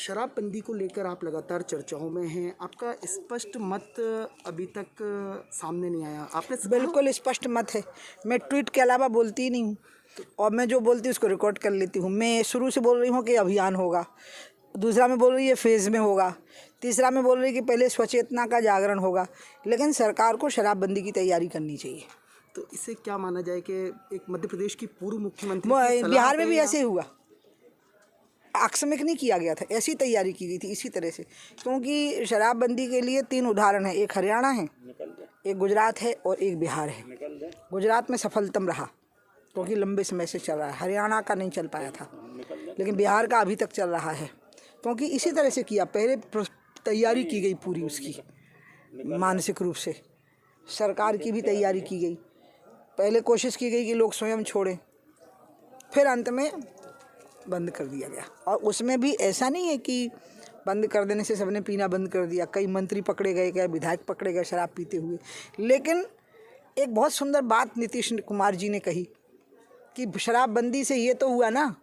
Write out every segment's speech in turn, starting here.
शराबबंदी को लेकर आप लगातार चर्चाओं में हैं, आपका स्पष्ट मत अभी तक सामने नहीं आया। आपने बिल्कुल स्पष्ट मत है, मैं ट्वीट के अलावा बोलती ही नहीं हूँ और मैं जो बोलती हूँ उसको रिकॉर्ड कर लेती हूँ। मैं शुरू से बोल रही हूँ कि अभियान होगा, दूसरा मैं बोल रही है फेज़ में होगा, तीसरा मैं बोल रही कि पहले स्वचेतना का जागरण होगा, लेकिन सरकार को शराबबंदी की तैयारी करनी चाहिए। तो इसे क्या माना जाए कि एक मध्य प्रदेश की पूर्व मुख्यमंत्री बिहार में भी ऐसे ही हुआ, आकस्मिक नहीं किया गया था, ऐसी तैयारी की गई थी इसी तरह से, क्योंकि शराबबंदी के लिए 3 उदाहरण हैं, एक हरियाणा है, एक गुजरात है और एक बिहार है। गुजरात में सफलतम रहा क्योंकि लंबे समय से चल रहा है, हरियाणा का नहीं चल पाया था, लेकिन बिहार का अभी तक चल रहा है क्योंकि इसी तरह से किया। पहले तैयारी की गई पूरी उसकी, मानसिक रूप से सरकार की भी तैयारी की गई, पहले कोशिश की गई कि लोग स्वयं छोड़ें, फिर अंत में बंद कर दिया गया। और उसमें भी ऐसा नहीं है कि बंद कर देने से सबने पीना बंद कर दिया, कई मंत्री पकड़े गए, कई विधायक पकड़े गए शराब पीते हुए। लेकिन एक बहुत सुंदर बात नीतीश कुमार जी ने कही कि शराबबंदी से ये तो हुआ ना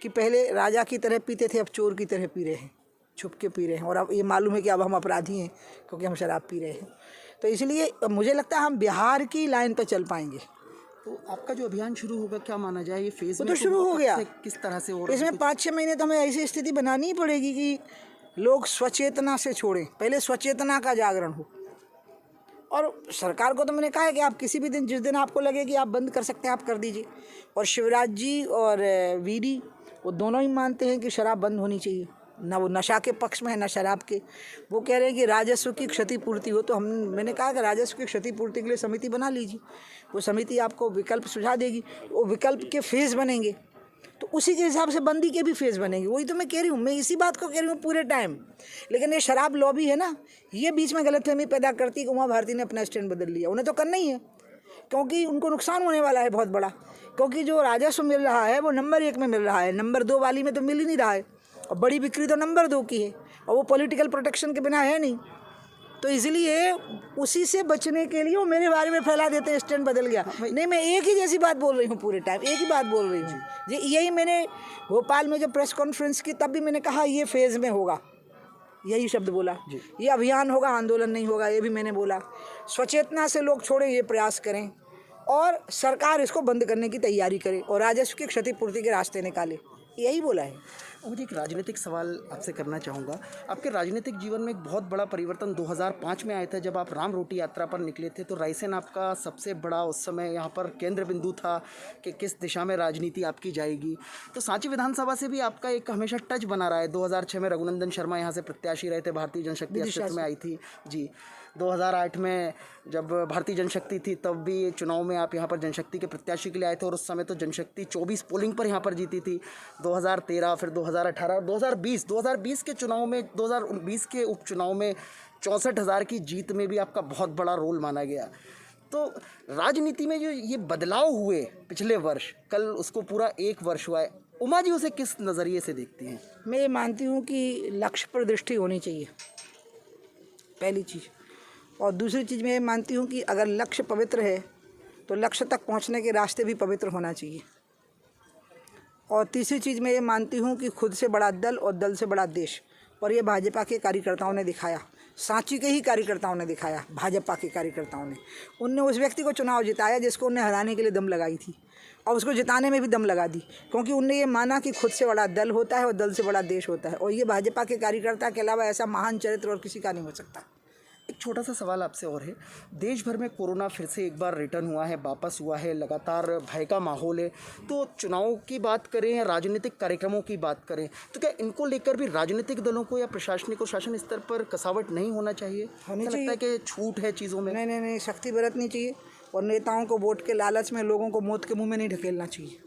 कि पहले राजा की तरह पीते थे, अब चोर की तरह पी रहे हैं, छुप के पी रहे हैं, और अब ये मालूम है कि अब हम अपराधी हैं क्योंकि हम शराब पी रहे हैं। तो इसलिए मुझे लगता है हम बिहार की लाइन पर चल पाएंगे। तो आपका जो अभियान शुरू होगा, क्या माना जाए ये फेज वो तो शुरू हो गया, किस तरह से हो? इसमें 5-6 महीने तो हमें ऐसी स्थिति बनानी ही पड़ेगी कि लोग स्वचेतना से छोड़ें, पहले स्वचेतना का जागरण हो। और सरकार को तो मैंने कहा है कि आप किसी भी दिन, जिस दिन आपको लगे कि आप बंद कर सकते हैं, आप कर दीजिए। और शिवराज जी और वीडी वो दोनों ही मानते हैं कि शराब बंद होनी चाहिए, ना वो नशा के पक्ष में है ना शराब के। वो कह रहे हैं कि राजस्व की क्षतिपूर्ति हो, तो मैंने कहा कि राजस्व की क्षतिपूर्ति के लिए समिति बना लीजिए, वो समिति आपको विकल्प सुझा देगी, वो विकल्प के फेज़ बनेंगे, तो उसी के हिसाब से बंदी के भी फेज़ बनेंगे। वही तो मैं कह रही हूँ, मैं इसी बात को कह रही हूँ पूरे टाइम। लेकिन ये शराब लॉबी है ना, ये बीच में गलतफहमी पैदा करती है कि उमा भारती ने अपना स्टैंड बदल लिया। उन्हें तो करना ही है क्योंकि उनको नुकसान होने वाला है बहुत बड़ा, क्योंकि जो राजस्व मिल रहा है वो नंबर 1 में मिल रहा है, नंबर 2 वाली में तो मिल ही नहीं रहा है, और बड़ी बिक्री तो नंबर 2 की है, और वो पॉलिटिकल प्रोटेक्शन के बिना है नहीं। तो इसलिए उसी से बचने के लिए वो मेरे बारे में फैला देते हैं स्टैंड बदल गया। नहीं, मैं एक ही जैसी बात बोल रही हूँ पूरे टाइम, एक ही बात बोल रही हूँ जी। यही मैंने भोपाल में जब प्रेस कॉन्फ्रेंस की तब भी मैंने कहा ये फेज़ में होगा, यही शब्द बोला, ये अभियान होगा, आंदोलन नहीं होगा, ये भी मैंने बोला। स्वचेतना से लोग छोड़ें, ये प्रयास करें, और सरकार इसको बंद करने की तैयारी करे और राजस्व की क्षतिपूर्ति के रास्ते निकाले, यही बोला है। मुझे एक राजनीतिक सवाल आपसे करना चाहूँगा। आपके राजनीतिक जीवन में एक बहुत बड़ा परिवर्तन 2005 में आया था जब आप राम रोटी यात्रा पर निकले थे। तो रायसेन आपका सबसे बड़ा उस समय यहाँ पर केंद्र बिंदु था कि किस दिशा में राजनीति आपकी जाएगी। तो सांची विधानसभा से भी आपका एक हमेशा टच बना रहा है। 2006 में रघुनंदन शर्मा यहाँ से प्रत्याशी रहे थे, भारतीय जनशक्ति अस्तित्व में आई थी जी। 2008 में जब भारतीय जनशक्ति थी तब भी चुनाव में आप यहाँ पर जनशक्ति के प्रत्याशी के लिए आए थे, और उस समय तो जनशक्ति 24 पोलिंग पर यहाँ पर जीती थी। 2013, फिर 2018 और 2020 के चुनाव में, 2020 के उपचुनाव में 64,000 की जीत में भी आपका बहुत बड़ा रोल माना गया। तो राजनीति में जो ये बदलाव हुए पिछले वर्ष, कल उसको पूरा 1 वर्ष हुआ है, उमा जी उसे किस नज़रिए से देखती हैं? मैं ये मानती हूँ कि लक्ष्य पर दृष्टि होनी चाहिए, पहली चीज़। और दूसरी चीज़ मैं ये मानती हूँ कि अगर लक्ष्य पवित्र है तो लक्ष्य तक पहुँचने के रास्ते भी पवित्र होना चाहिए। और तीसरी चीज़ मैं ये मानती हूँ कि खुद से बड़ा दल और दल से बड़ा देश, और ये भाजपा के कार्यकर्ताओं ने दिखाया, सांची के ही कार्यकर्ताओं ने दिखाया, भाजपा के कार्यकर्ताओं ने। उनने उस व्यक्ति को चुनाव जिताया जिसको उन्हें हराने के लिए दम लगाई थी, और उसको जिताने में भी दम लगा दी, क्योंकि उनने ये माना कि खुद से बड़ा दल होता है और दल से बड़ा देश होता है। और ये भाजपा के कार्यकर्ता के अलावा ऐसा महान चरित्र और किसी का नहीं हो सकता। एक छोटा सा सवाल आपसे और है, देश भर में कोरोना फिर से एक बार रिटर्न हुआ है, वापस हुआ है, लगातार भय का माहौल है। तो चुनाव की बात करें या राजनीतिक कार्यक्रमों की बात करें, तो क्या इनको लेकर भी राजनीतिक दलों को या प्रशासनिक और शासन स्तर पर कसावट नहीं होना चाहिए? होनी लगता है कि छूट है चीज़ों में? नहीं, सख्ती बरतनी चाहिए, और नेताओं को वोट के लालच में लोगों को मौत के मुँह में नहीं ढकेलना चाहिए।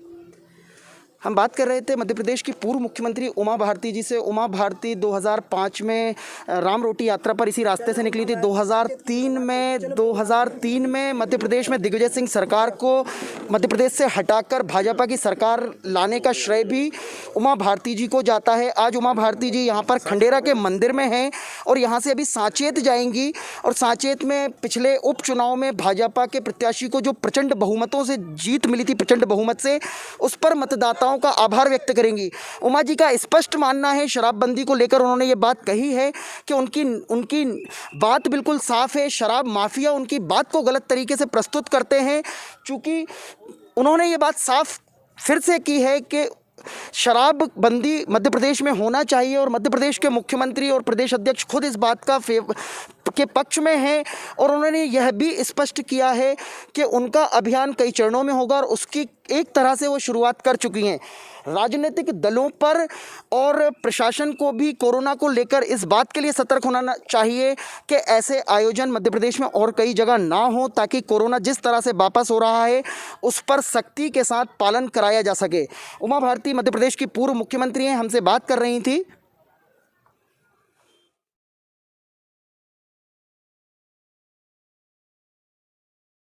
हम बात कर रहे थे मध्य प्रदेश की पूर्व मुख्यमंत्री उमा भारती जी से। उमा भारती 2005 में राम रोटी यात्रा पर इसी रास्ते से निकली थी। 2003 में मध्य प्रदेश में दिग्विजय सिंह सरकार को मध्य प्रदेश से हटाकर भाजपा की सरकार लाने का श्रेय भी उमा भारती जी को जाता है। आज उमा भारती जी यहाँ पर खंडेरा के मंदिर में हैं और यहाँ से अभी साचेत जाएंगी, और साचेत में पिछले उपचुनाव में भाजपा के प्रत्याशी को जो प्रचंड बहुमतों से जीत मिली थी, प्रचंड बहुमत से, उस पर मतदाताओं जनताओं का आभार व्यक्त करेंगी। उमा जी का स्पष्ट मानना है, शराबबंदी को लेकर उन्होंने ये बात कही है कि उनकी उनकी बात बिल्कुल साफ है। शराब माफिया उनकी बात को गलत तरीके से प्रस्तुत करते हैं, चूँकि उन्होंने ये बात साफ फिर से की है कि शराबबंदी मध्य प्रदेश में होना चाहिए और मध्य प्रदेश के मुख्यमंत्री और प्रदेश अध्यक्ष खुद इस बात के पक्ष में हैं। और उन्होंने यह भी स्पष्ट किया है कि उनका अभियान कई चरणों में होगा और उसकी एक तरह से वो शुरुआत कर चुकी हैं। राजनीतिक दलों पर और प्रशासन को भी कोरोना को लेकर इस बात के लिए सतर्क होना चाहिए कि ऐसे आयोजन मध्य प्रदेश में और कई जगह ना हो, ताकि कोरोना जिस तरह से वापस हो रहा है उस पर सख्ती के साथ पालन कराया जा सके। उमा भारती मध्य प्रदेश की पूर्व मुख्यमंत्री हैं, हमसे बात कर रही थी।